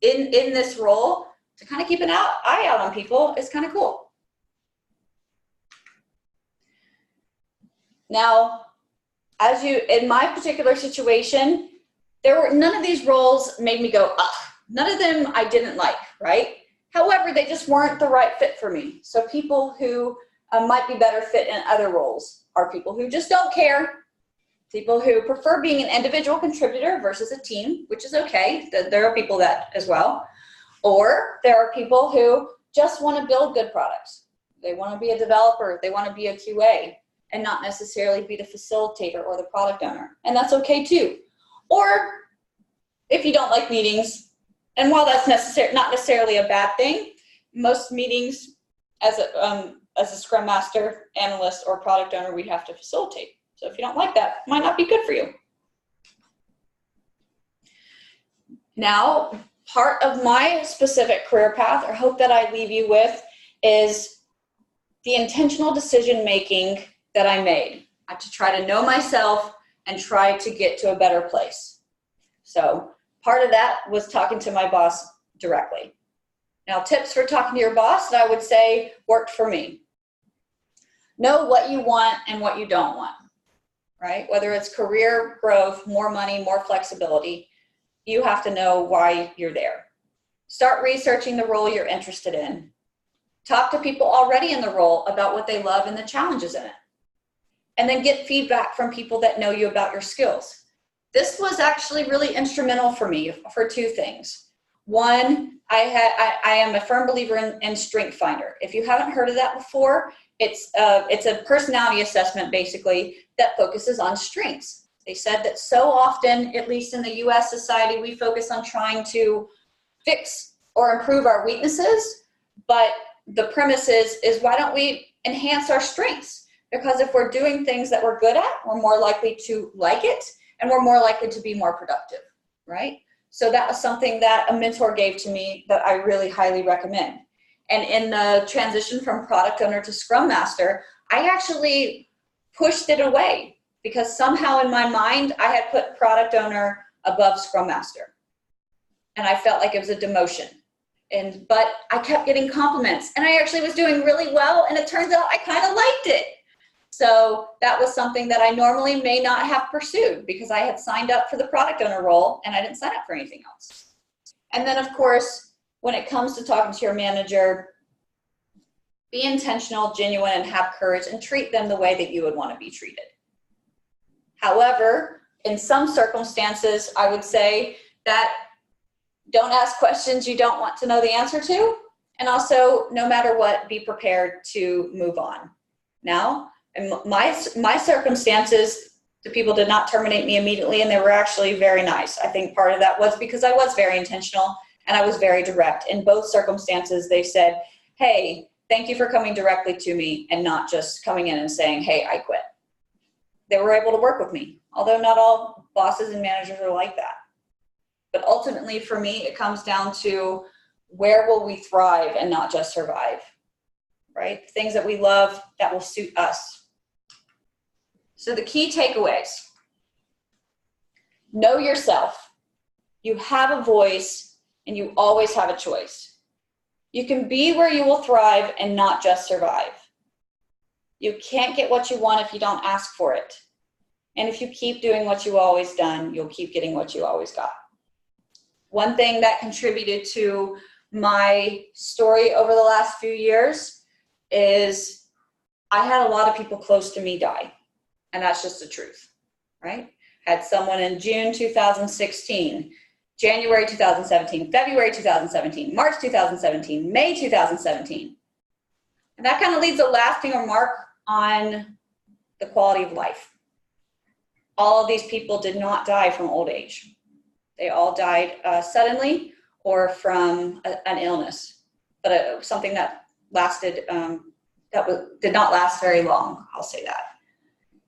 in this role to kind of keep an eye out on people is kind of cool. Now, in my particular situation, none of these roles made me go, ugh. None of them I didn't like, right? However, they just weren't the right fit for me. So people who might be better fit in other roles are people who just don't care, people who prefer being an individual contributor versus a team, which is okay. There are people that as well. Or there are people who just want to build good products. They want to be a developer. They want to be a QA and not necessarily be the facilitator or the product owner. And that's okay too. Or if you don't like meetings, and while that's not necessarily a bad thing, most meetings as a Scrum Master, analyst, or product owner, we have to facilitate. So if you don't like that, it might not be good for you. Now, part of my specific career path, or hope that I leave you with, is the intentional decision-making that I made to try to know myself and try to get to a better place. So part of that was talking to my boss directly. Now, tips for talking to your boss that I would say worked for me. Know what you want and what you don't want, right? Whether it's career growth, more money, more flexibility, you have to know why you're there. Start researching the role you're interested in. Talk to people already in the role about what they love and the challenges in it. And then get feedback from people that know you about your skills. This was actually really instrumental for me for two things. One, I am a firm believer in Strength Finder. If you haven't heard of that before, it's a personality assessment basically that focuses on strengths. They said that so often, at least in the US society, we focus on trying to fix or improve our weaknesses, but the premise is why don't we enhance our strengths? Because if we're doing things that we're good at, we're more likely to like it, and we're more likely to be more productive, right? So that was something that a mentor gave to me that I really highly recommend. And in the transition from product owner to Scrum Master, I actually pushed it away because somehow in my mind, I had put product owner above Scrum Master. And I felt like it was a demotion. But I kept getting compliments and I actually was doing really well. And it turns out I kind of liked it. So that was something that I normally may not have pursued because I had signed up for the product owner role and I didn't sign up for anything else. And then of course, when it comes to talking to your manager, be intentional, genuine, and have courage and treat them the way that you would want to be treated. However, in some circumstances, I would say that don't ask questions you don't want to know the answer to. And also, no matter what, be prepared to move on. Now, in my circumstances, the people did not terminate me immediately and they were actually very nice. I think part of that was because I was very intentional and I was very direct. In both circumstances, they said, hey, thank you for coming directly to me and not just coming in and saying, hey, I quit. They were able to work with me, although not all bosses and managers are like that. But ultimately, for me, it comes down to where will we thrive and not just survive, right? Things that we love that will suit us. So the key takeaways: know yourself. You have a voice and you always have a choice. You can be where you will thrive and not just survive. You can't get what you want if you don't ask for it. And if you keep doing what you've always done, you'll keep getting what you always got. One thing that contributed to my story over the last few years is I had a lot of people close to me die. And that's just the truth, right? Had someone in June 2016, January 2017, February 2017, March 2017, May 2017. And that kind of leaves a lasting remark on the quality of life. All of these people did not die from old age. They all died suddenly or from an illness, but something that lasted, did not last very long, I'll say that.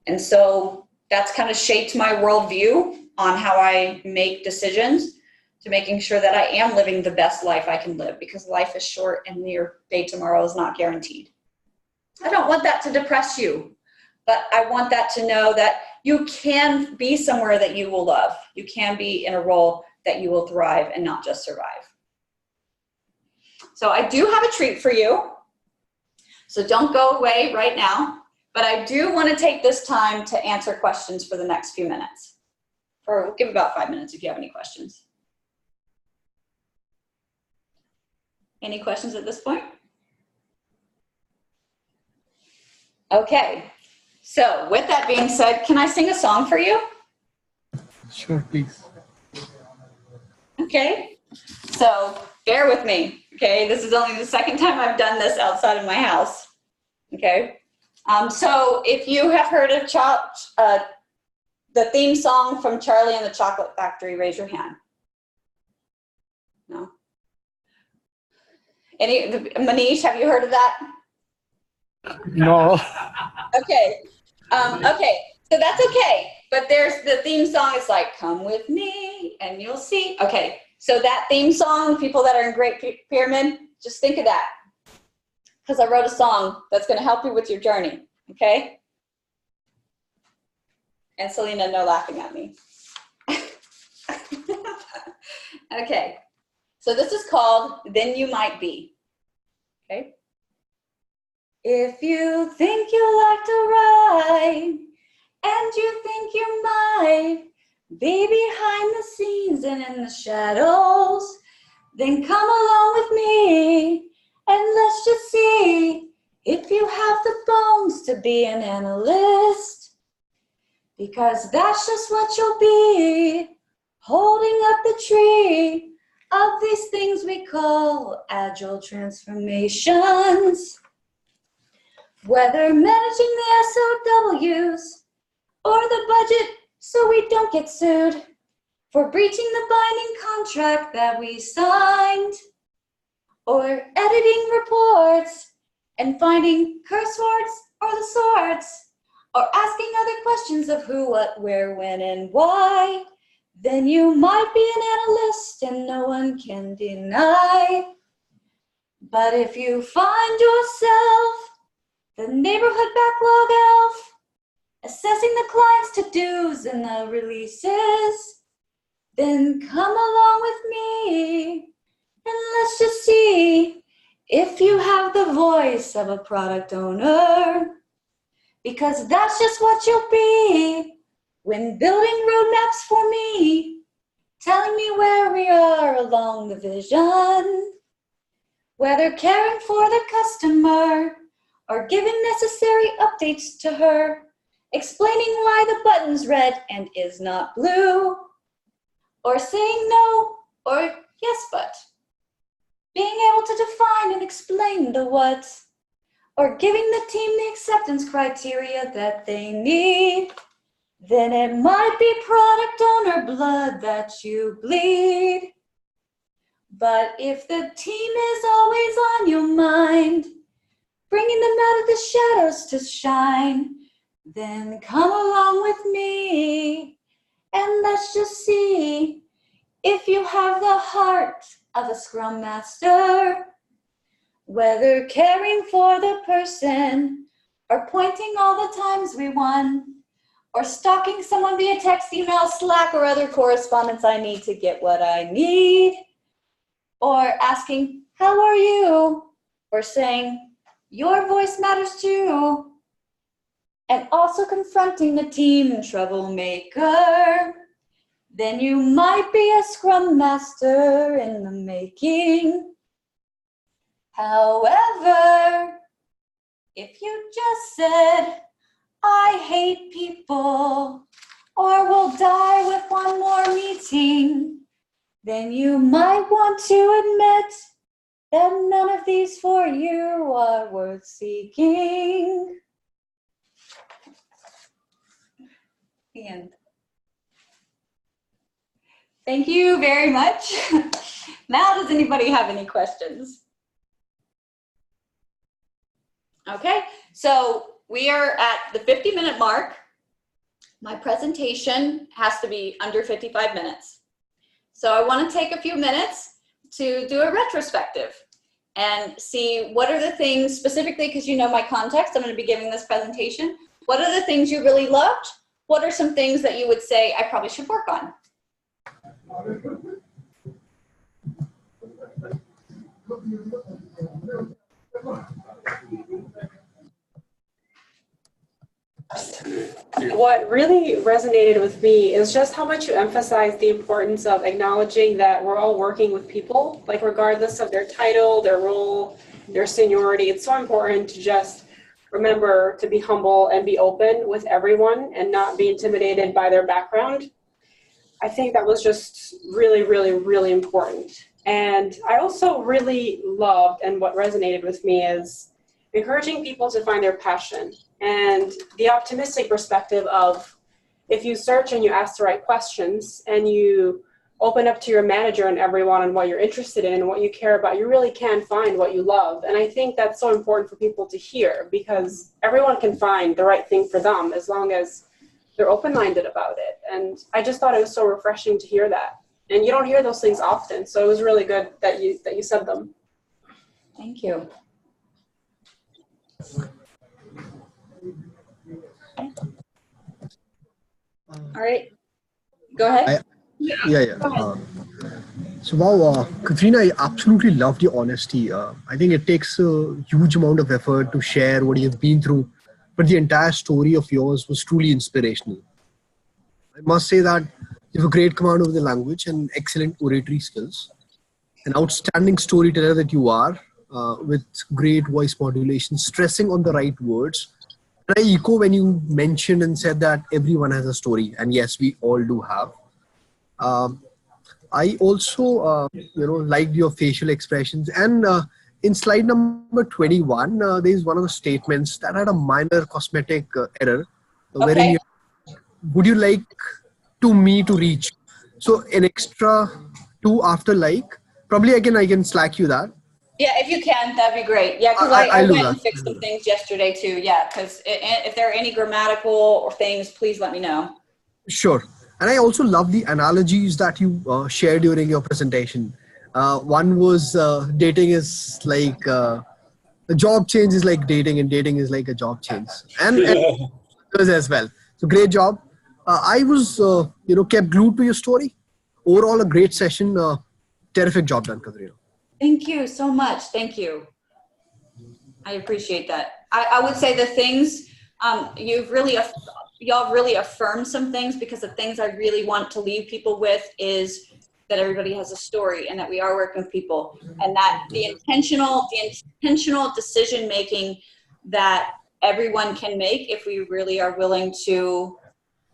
And so that's kind of shaped my worldview on how I make decisions to making sure that I am living the best life I can live, because life is short and your day tomorrow is not guaranteed. I don't want that to depress you, but I want that to know that you can be somewhere that you will love. You can be in a role that you will thrive and not just survive. So I do have a treat for you. So don't go away right now. But I do want to take this time to answer questions for the next few minutes. Or we'll give about 5 minutes if you have any questions. Any questions at this point? Okay. So with that being said, can I sing a song for you? Sure, please. Okay. So bear with me. Okay. This is only the second time I've done this outside of my house. Okay. So if you have heard of the theme song from Charlie and the Chocolate Factory, raise your hand. No? Manish, have you heard of that? No. Okay. Okay. So that's okay. But there's the theme song is like, come with me and you'll see. Okay. So that theme song, people that are in Great Pyramid, just think of that. Because I wrote a song that's going to help you with your journey, okay? And Selena, no laughing at me. Okay, so this is called Then You Might Be, okay? If you think you like to ride, and you think you might be behind the scenes and in the shadows, then come along with me. And let's just see if you have the bones to be an analyst, because that's just what you'll be, holding up the tree of these things we call agile transformations. Whether managing the SOWs or the budget so we don't get sued for breaching the binding contract that we signed, or editing reports and finding curse words or the swords, or asking other questions of who, what, where, when, and why, then you might be an analyst and no one can deny. But if you find yourself the neighborhood backlog elf, assessing the client's to-dos and the releases, then come along with me and let's just see if you have the voice of a product owner, because that's just what you'll be when building roadmaps for me, telling me where we are along the vision, whether caring for the customer or giving necessary updates to her, explaining why the button's red and is not blue, or saying no or yes but, being able to define and explain the what, or giving the team the acceptance criteria that they need, then it might be product owner blood that you bleed. But if the team is always on your mind, bringing them out of the shadows to shine, then come along with me and let's just see if you have the heart of a Scrum Master, whether caring for the person or pointing all the times we won, or stalking someone via text, email, Slack, or other correspondence I need to get what I need, or asking, how are you? Or saying, your voice matters too. And also confronting the team troublemaker, then you might be a Scrum Master in the making. However, if you just said, I hate people, or will die with one more meeting, then you might want to admit that none of these for you are worth seeking. The end. Thank you very much. Now, does anybody have any questions? Okay, so we are at the 50-minute mark. My presentation has to be under 55 minutes. So I want to take a few minutes to do a retrospective and see what are the things specifically, because you know my context, I'm going to be giving this presentation. What are the things you really loved? What are some things that you would say I probably should work on? What really resonated with me is just how much you emphasize the importance of acknowledging that we're all working with people, like regardless of their title, their role, their seniority. It's so important to just remember to be humble and be open with everyone and not be intimidated by their background. I think that was just really, really, really important. And I also really loved, and what resonated with me is encouraging people to find their passion and the optimistic perspective of if you search and you ask the right questions and you open up to your manager and everyone on what you're interested in and what you care about, you really can find what you love. And I think that's so important for people to hear, because everyone can find the right thing for them as long as they're open-minded about it. And I just thought it was so refreshing to hear that. And you don't hear those things often, so it was really good that you said them. Thank you. All right, go ahead. So wow, Katrina, I absolutely loved your honesty. I think it takes a huge amount of effort to share what you've been through, but the entire story of yours was truly inspirational. I must say that you have a great command of the language and excellent oratory skills. An outstanding storyteller that you are, with great voice modulation, stressing on the right words. And I echo when you mentioned and said that everyone has a story, and yes, we all do have. I also, liked your facial expressions. And in slide number 21, there is one of the statements that had a minor cosmetic error, wherein would you like me to reach? So an extra 2 after like, probably I can slack you that. Yeah, if you can, that'd be great. Yeah, because I went and fixed some things yesterday too. Yeah, because if there are any grammatical or things, please let me know. Sure. And I also love the analogies that you shared during your presentation. One was dating is like a job change is like dating, and dating is like a job change, and others as well. So great job. I was kept glued to your story. Overall, a great session. Terrific job done, Katrina. Thank you so much. Thank you. I appreciate that. I would say the things y'all really affirmed some things, because the things I really want to leave people with is that everybody has a story, and that we are working with people, and that the intentional decision making that everyone can make if we really are willing to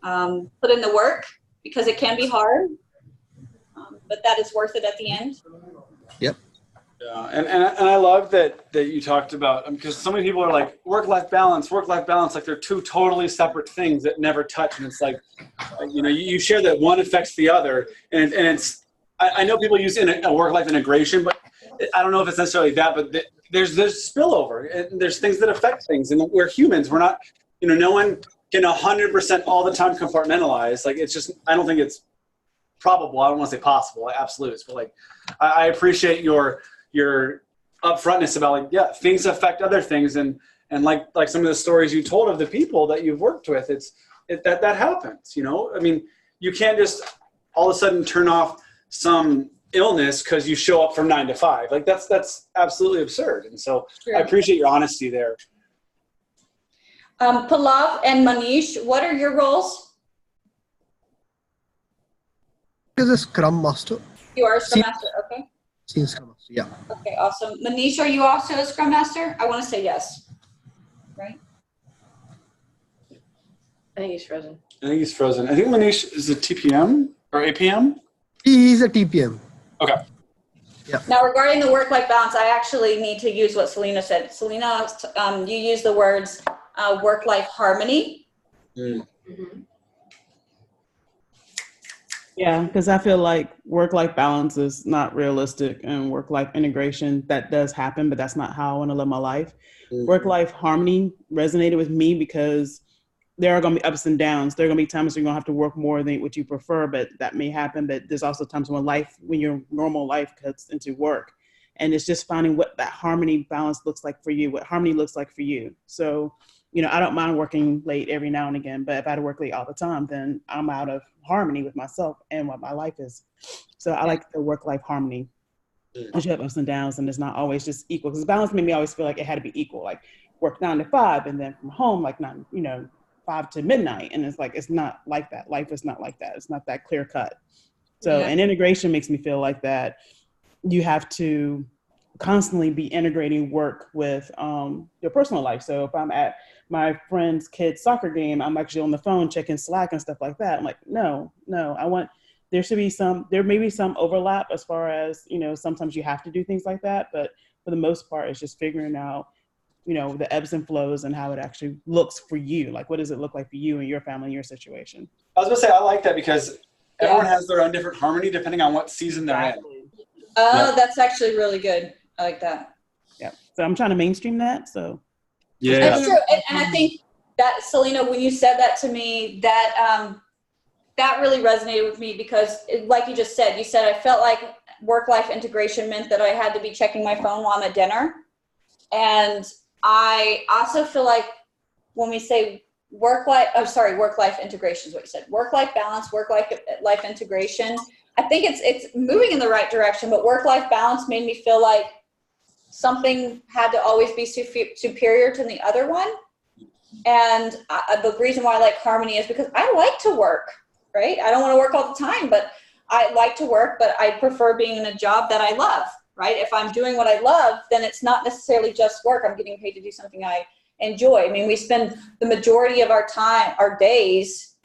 put in the work, because it can be hard, but that is worth it at the end. Yep. Yeah, and I love that you talked about, because so many people are like work-life balance, like they're two totally separate things that never touch, and it's like, you share that one affects the other, and it's, I know people use a work-life integration, but I don't know if it's necessarily that, but there's spillover, and there's things that affect things, and we're humans, we're not, no one can 100% all the time compartmentalize, like it's just, I don't think it's probable, I don't want to say possible, absolutes, but like, I appreciate your upfrontness about like, yeah, things affect other things, and like some of the stories you told of the people that you've worked with, that happens, I mean, you can't just all of a sudden turn off some illness because you show up from 9 to 5. Like that's absolutely absurd, and so Sure. I appreciate your honesty there. Pallav and Manish, what are your roles? Is a Scrum Master. You are a Scrum Master, okay. Senior Scrum Master, yeah. Okay, awesome. Manish, are you also a Scrum Master? I want to say yes, right? I think he's frozen. I think he's frozen. I think Manish is a TPM or APM. He's a TPM. Okay. Now, regarding the work-life balance, I actually need to use what Selena said. Selena, you use the words work-life harmony. Mm-hmm. Yeah, because I feel like work-life balance is not realistic, and work-life integration, that does happen, but that's not how I want to live my life. Mm-hmm. Work-life harmony resonated with me because there are going to be ups and downs. There are going to be times you're going to have to work more than what you prefer, but that may happen. But there's also times when your normal life cuts into work. And it's just finding what that harmony balance looks like for you, what harmony looks like for you. So, I don't mind working late every now and again, but if I had to work late all the time, then I'm out of harmony with myself and what my life is. So I like the work-life harmony. Because you have ups and downs, and it's not always just equal. Because balance made me always feel like it had to be equal, like work 9 to 5, and then from home, like 5 to midnight. And it's like, it's not like that. Life is not like that. It's not that clear cut. So, and integration makes me feel like that you have to constantly be integrating work with your personal life. So if I'm at my friend's kid's soccer game, I'm actually on the phone checking Slack and stuff like that. I'm like, no, there may be some overlap as far as, sometimes you have to do things like that. But for the most part, it's just figuring out, the ebbs and flows and how it actually looks for you. Like, what does it look like for you and your family and your situation? I was gonna say, I like that because everyone has their own different harmony depending on what season they're in. Oh, that's actually really good. I like that. Yeah. So I'm trying to mainstream that. So. Yeah. That's true. And I think that, Selena, when you said that to me, that really resonated with me because like you just said, I felt like work-life integration meant that I had to be checking my phone while I'm at dinner. And I also feel like when we say work-life integration is what you said. Work-life balance, work-life integration. I think it's moving in the right direction, but work-life balance made me feel like something had to always be superior to the other one. And the reason why I like harmony is because I like to work, right? I don't want to work all the time, but I like to work, but I prefer being in a job that I love, right? If I'm doing what I love, then it's not necessarily just work. I'm getting paid to do something I enjoy. I mean, we spend the majority of our time, our days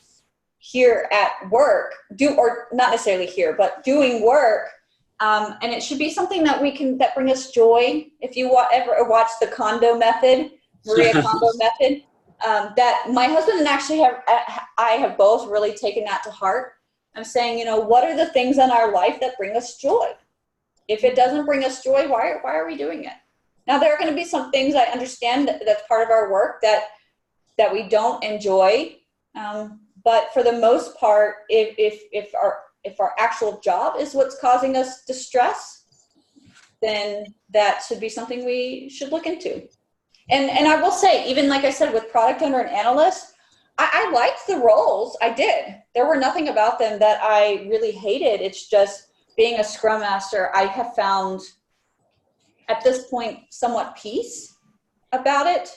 here at work, or not necessarily here, but doing work. And it should be something that that bring us joy. If you ever watch the Kondo method, Maria Kondo method, that my husband and I have both really taken that to heart. I'm saying, what are the things in our life that bring us joy? If it doesn't bring us joy, why are we doing it? Now, there are going to be some things I understand that's part of our work that we don't enjoy. But for the most part, if our actual job is what's causing us distress, then that should be something we should look into. And I will say, even like I said, with product owner and analyst, I liked the roles. I did. There were nothing about them that I really hated. It's just being a Scrum Master, I have found at this point somewhat peace about it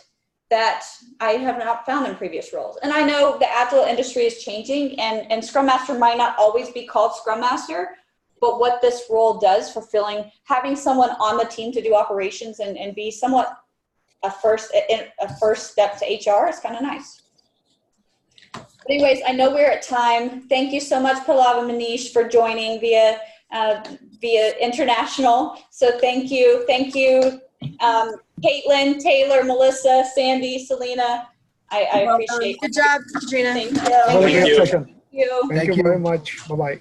that I have not found in previous roles. And I know the Agile industry is changing, and Scrum Master might not always be called Scrum Master, but what this role does, fulfilling, having someone on the team to do operations and be somewhat a first step to HR is kind of nice. But anyways, I know we're at time. Thank you so much, Pallav and Manish, for joining via international. So thank you. Caitlin, Taylor, Melissa, Sandy, Selena. I appreciate it. Good job, Katrina. Thank Thank you. you. Thank you. Thank you very much. Bye-bye.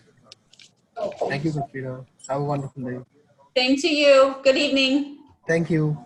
Thank you, Katrina. Have a wonderful day. Same to you. Good evening. Thank you.